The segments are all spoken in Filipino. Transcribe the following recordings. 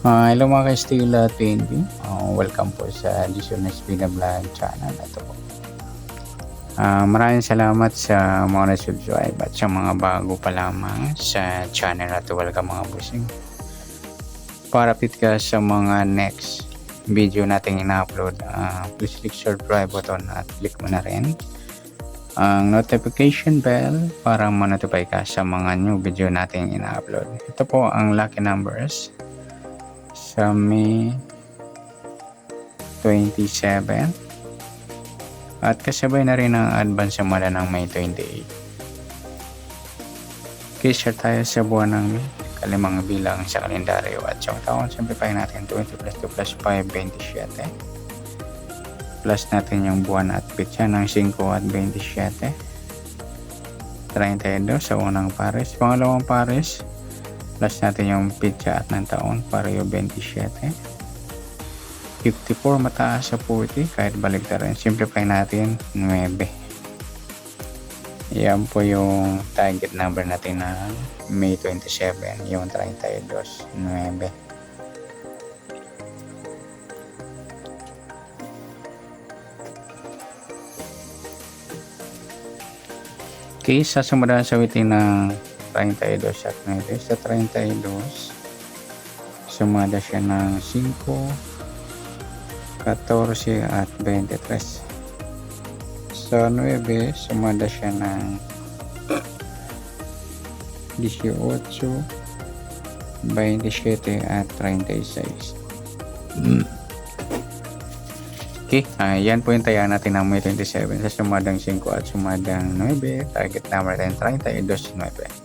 Hello mga ka-Stila PNB. Welcome po sa Jason Espina Vlog channel. Ito po. Maraming salamat sa mga na-subscribe at sa mga bago pa lamang sa channel na ito. Welcome mga busing. Para update ka sa mga next video nating ina-upload, please click subscribe button at click mo na rin ang notification bell para ma-notify ka sa mga new video nating ina-upload. Ito po ang lucky numbers sa May 27 at kasabay na rin ang advance sumala ng May 28. Kisa tayo sa buwan ng May, kalimang bilang sa kalendaryo at yung taon, simplify natin 20 plus 2 plus 5, 27 plus natin yung buwan at pitsa ng 5 at 27, 32 sa unang pares. Pangalawang pares plus natin yung pitsa at ng taon para yung 27, 54 mataas sa 40 kahit baligtaran. Simplify natin 9. Yan po yung target number natin na May 27, yung 32, 9. Okay, sa sumunod sa witin ng 32 at 9. Sa 32 sumada siya ng 5, 14 at 23. Sa 9 sumada siya ng 18, 27 at 36. Okay, yan po yung taya natin ng May 27 sa sumadang 5 at sumadang 9. Target number natin 32, 9.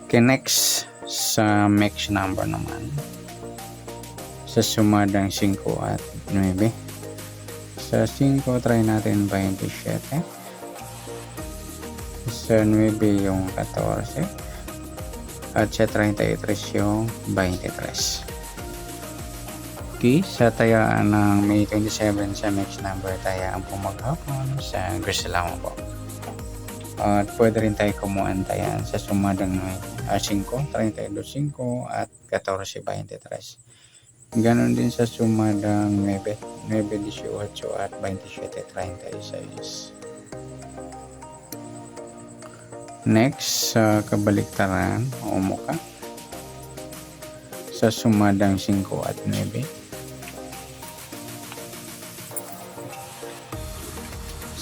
Okay, next sa mix number naman sa sumadang 5 at 9. Sa 5 try natin 27, sa 9 yung 14 at sa 33 yung 23. Okay, sa tayaan ng May 27 sa mix number tayaan po maghapon sa Griselama po. At pwede rin tayo kumuhaan tayan sa sumadang 5, 32, 5 at 14, 23. Ganon din sa sumadang 9, 18 at 27, 36. Next, sa kabaliktaran o muka sa sumadang 5 at 9.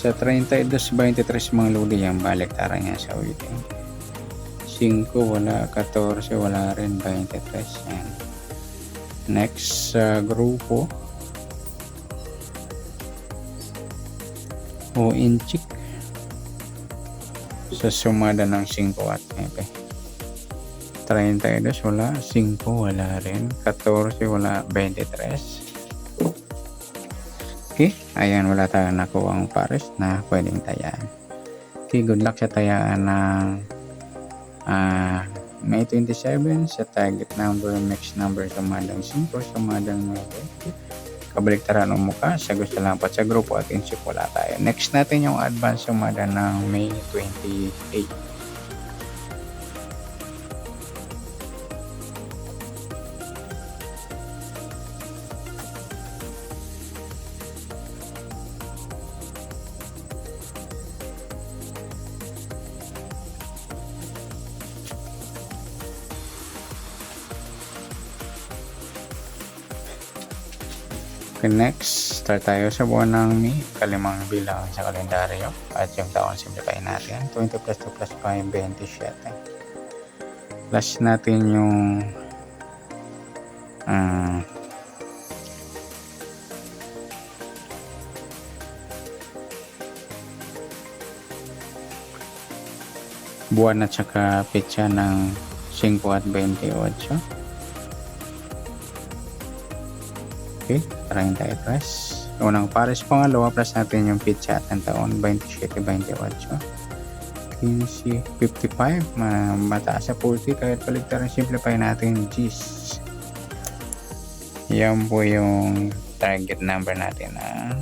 Sa 32, 23 mga luli yung baliktaran niya sa witing. 5 wala, 14 wala rin, 23 yan. Next sa grupo o inchik sa sumada ng 5 at 9. 32 wala, 5 wala rin, 14 wala, 23. Okay, ayan, wala tayong nakuha ang pares na pwedeng tayaan. Okay, good luck sa tayaan ng May 27 sa target number, mix number sumadang 5, sumadang 9. Kabaliktaran ng mukha, sa gusto lang pa sa grupo at insip wala tayo. Next natin yung advance sumada ng May 28. Okay, next, start tayo sa buwan ng May, kalimang bilang sa kalendaryo at yung taon simplify natin. 20 plus 2 plus 5, 27. Plus natin yung buwan at saka petsa ng 5 at 28. Okay, 33. Unang pares, pangalawa plus natin yung pitsa at ng taon 27, 28. 15, 55, mataas sa 40 kahit baligtaran simplify natin G's. Yan po yung target number natin na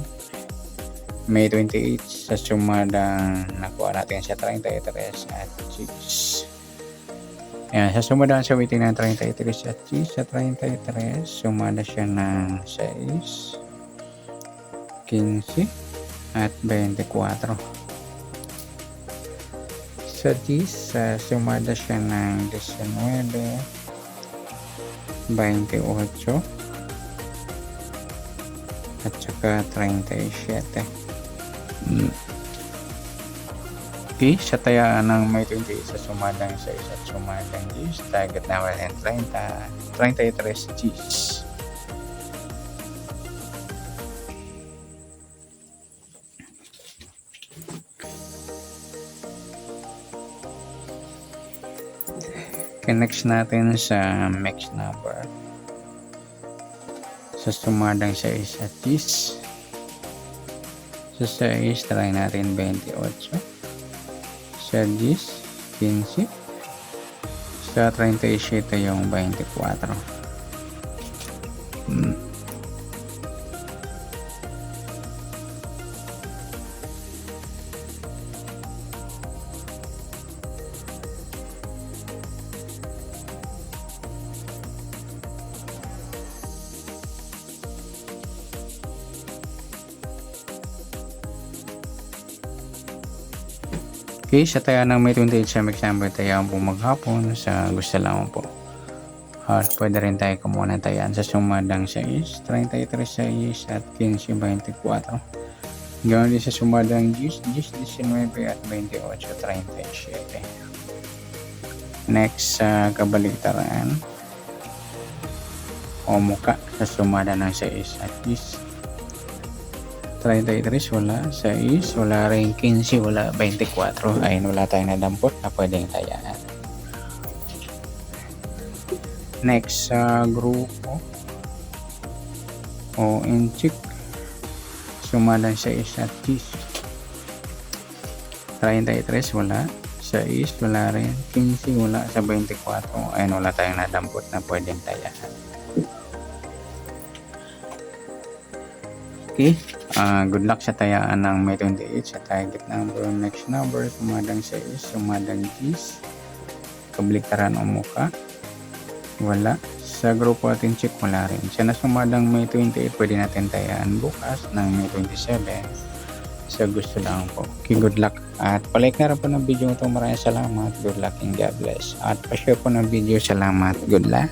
May 28 sa sumadang nakuha natin sa 33 at cheese. Ayan, sa sumadang sa waiting ng 33 at cheese, sa 33 sumada siya ng 6, 15 at 24. Sa cheese, sumada siya ng 19, 28 at saka 37. Okay, sa tayaan ng may 28 sa sumadang 6 at sumadang cheese, target naman 33 cheese. Next natin sa mix number. Sa sumadang 6 at cheese. Sa 6, try natin 28. Sa 10, 15. Sa 37 yung 24. Okay, sa taya ng may 28 sa mix number, tayaan po maghapon sa gusto lamang po. At pwede rin tayo kumuha ng tayaan sa sumadang 6, 33 6 at 15, 24. Ganoon din sa sumadang 10, 19 at 28, 37. Next sa kabaliktaran o muka sa sumada ng 6 at 10. 33 wala, 6 wala rin, 15 wala, 24. Ayun, wala tayong nadampot na pwedeng tayaan. Next sa grupo o inchik, sumalang 6 at 10. 33 wala, 6 wala rin, 15 wala, sa 24. Ayun, wala tayong nadampot na pwedeng tayaan. Okay, good luck sa tayaan ng may 28 sa target number. Next number, sumadang 6, sumadang 10, kabaliktaran o muka, wala. Sa grupo atin check, wala rin. Sa nasumadang may 28, pwede natin tayaan bukas ng may 27 sa gusto lang po. Okay, good luck. At palike na rin po ng video ito. Maraming salamat. Good luck and God bless. At pa-share po ng video. Salamat. Good luck.